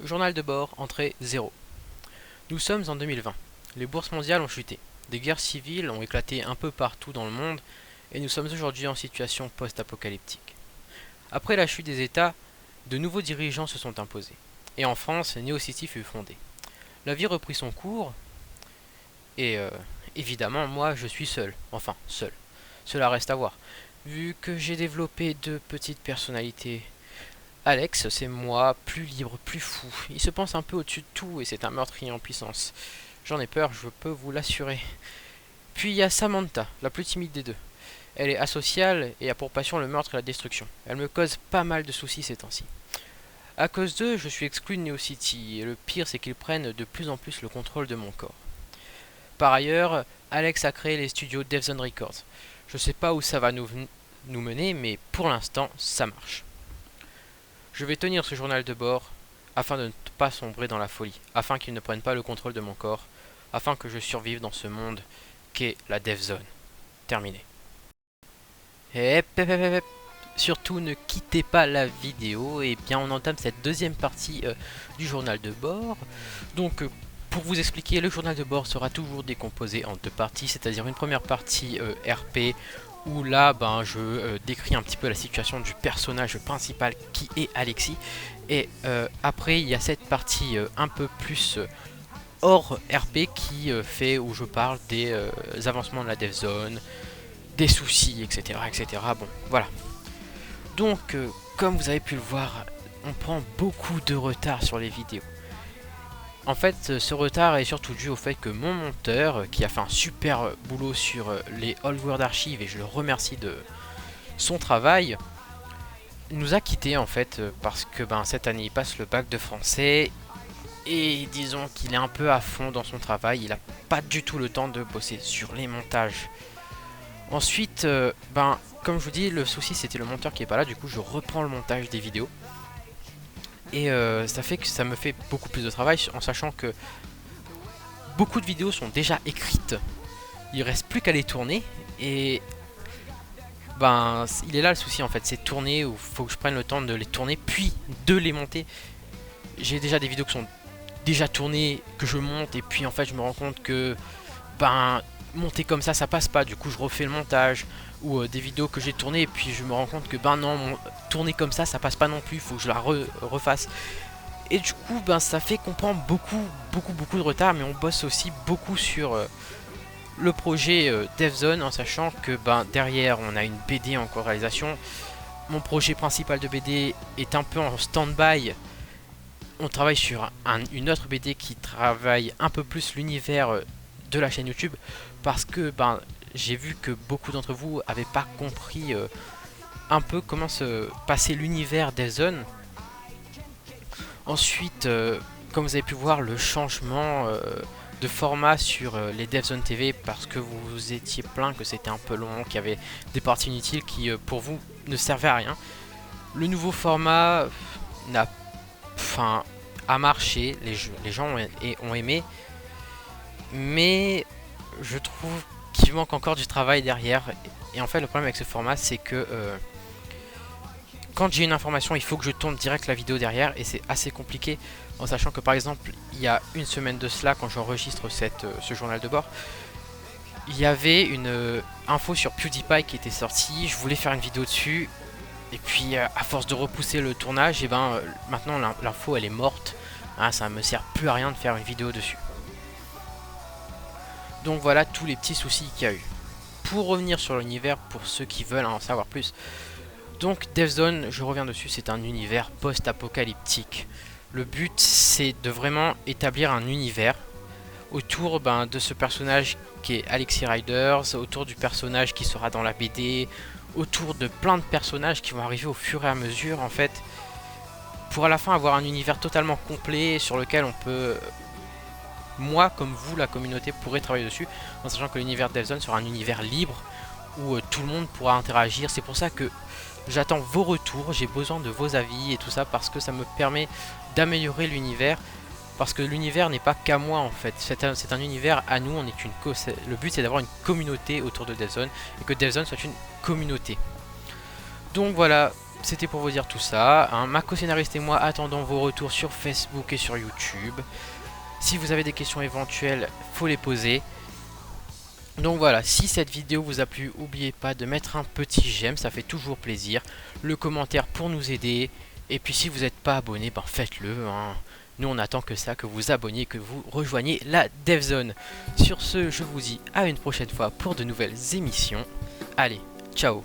Journal de bord, entrée 0. Nous sommes en 2020. Les bourses mondiales ont chuté. Des guerres civiles ont éclaté un peu partout dans le monde et nous sommes aujourd'hui en situation post-apocalyptique. Après la chute des États, de nouveaux dirigeants se sont imposés. Et en France, NeoCity fut fondée. La vie reprit son cours et évidemment, moi je suis seul. Enfin, seul. Cela reste à voir. Vu que j'ai développé deux petites personnalités. Alex, c'est moi, plus libre, plus fou. Il se pense un peu au-dessus de tout et c'est un meurtrier en puissance. J'en ai peur, je peux vous l'assurer. Puis il y a Samantha, la plus timide des deux. Elle est asociale et a pour passion le meurtre et la destruction. Elle me cause pas mal de soucis ces temps-ci. À cause d'eux, je suis exclu de Neo City et le pire c'est qu'ils prennent de plus en plus le contrôle de mon corps. Par ailleurs, Alex a créé les studios Devzone Records. Je sais pas où ça va nous mener, mais pour l'instant, ça marche. Je vais tenir ce journal de bord afin de ne pas sombrer dans la folie, afin qu'il ne prenne pas le contrôle de mon corps, afin que je survive dans ce monde qu'est la Dev Zone. Terminé. Surtout ne quittez pas la vidéo, et bien on entame cette deuxième partie du journal de bord. Donc pour vous expliquer, le journal de bord sera toujours décomposé en deux parties, c'est-à-dire une première partie RP où là je décris un petit peu la situation du personnage principal qui est Alexis, et après il y a cette partie un peu plus hors RP qui fait où je parle des avancements de la dev zone, des soucis, etc. etc. Bon, voilà. Donc, comme vous avez pu le voir, on prend beaucoup de retard sur les vidéos. En fait, ce retard est surtout dû au fait que mon monteur, qui a fait un super boulot sur les Old World Archives, et je le remercie de son travail, nous a quittés en fait, parce que cette année il passe le bac de français, et disons qu'il est un peu à fond dans son travail, il n'a pas du tout le temps de bosser sur les montages. Ensuite, comme je vous dis, le souci c'était le monteur qui est pas là, du coup je reprends le montage des vidéos. Et ça fait que ça me fait beaucoup plus de travail en sachant que beaucoup de vidéos sont déjà écrites. Il reste plus qu'à les tourner et il est là le souci en fait, c'est tourner où il faut que je prenne le temps de les tourner puis de les monter. J'ai déjà des vidéos qui sont déjà tournées, que je monte et puis en fait je me rends compte que monter comme ça passe pas, du coup je refais le montage, ou des vidéos que j'ai tournées et puis je me rends compte que non, tourner comme ça passe pas non plus, il faut que je la refasse. Et du coup ça fait qu'on prend beaucoup de retard, mais on bosse aussi beaucoup sur le projet DevZone, en sachant que derrière on a une BD en co-réalisation. Mon projet principal de BD est un peu en stand-by. On travaille sur une autre BD qui travaille un peu plus l'univers de la chaîne YouTube, parce que j'ai vu que beaucoup d'entre vous n'avaient pas compris un peu comment se passait l'univers DevZone. Ensuite, comme vous avez pu voir, le changement de format sur les DevZone TV, parce que vous vous étiez plaint que c'était un peu long, qu'il y avait des parties inutiles qui pour vous ne servaient à rien. Le nouveau format a marché, les gens ont aimé, mais je trouve qu'il manque encore du travail derrière. Et en fait le problème avec ce format c'est que quand j'ai une information il faut que je tourne direct la vidéo derrière, et c'est assez compliqué, en sachant que par exemple il y a une semaine de cela, quand j'enregistre ce journal de bord, il y avait une info sur PewDiePie qui était sortie, je voulais faire une vidéo dessus, et puis à force de repousser le tournage, et maintenant l'info elle est morte, hein, ça me sert plus à rien de faire une vidéo dessus. Donc voilà tous les petits soucis qu'il y a eu. Pour revenir sur l'univers, pour ceux qui veulent en savoir plus, donc DevZone, je reviens dessus, c'est un univers post-apocalyptique. Le but c'est de vraiment établir un univers autour de ce personnage qui est Alexis Riders, autour du personnage qui sera dans la BD, autour de plein de personnages qui vont arriver au fur et à mesure en fait, pour à la fin avoir un univers totalement complet sur lequel on peut, moi comme vous, la communauté, pourrait travailler dessus, en sachant que l'univers DevZone sera un univers libre où tout le monde pourra interagir. C'est pour ça que j'attends vos retours, j'ai besoin de vos avis et tout ça, parce que ça me permet d'améliorer l'univers, parce que l'univers n'est pas qu'à moi en fait, c'est un univers à nous, on est le but c'est d'avoir une communauté autour de DevZone, et que DevZone soit une communauté. Donc voilà, c'était pour vous dire tout ça. Hein. Ma co-scénariste et moi attendons vos retours sur Facebook et sur YouTube. Si vous avez des questions éventuelles, faut les poser. Donc voilà, si cette vidéo vous a plu, n'oubliez pas de mettre un petit j'aime, ça fait toujours plaisir. Le commentaire pour nous aider. Et puis si vous n'êtes pas abonné, ben faites-le. Hein. Nous on attend que ça, que vous abonniez, que vous rejoigniez la DevZone. Sur ce, je vous dis à une prochaine fois pour de nouvelles émissions. Allez, ciao.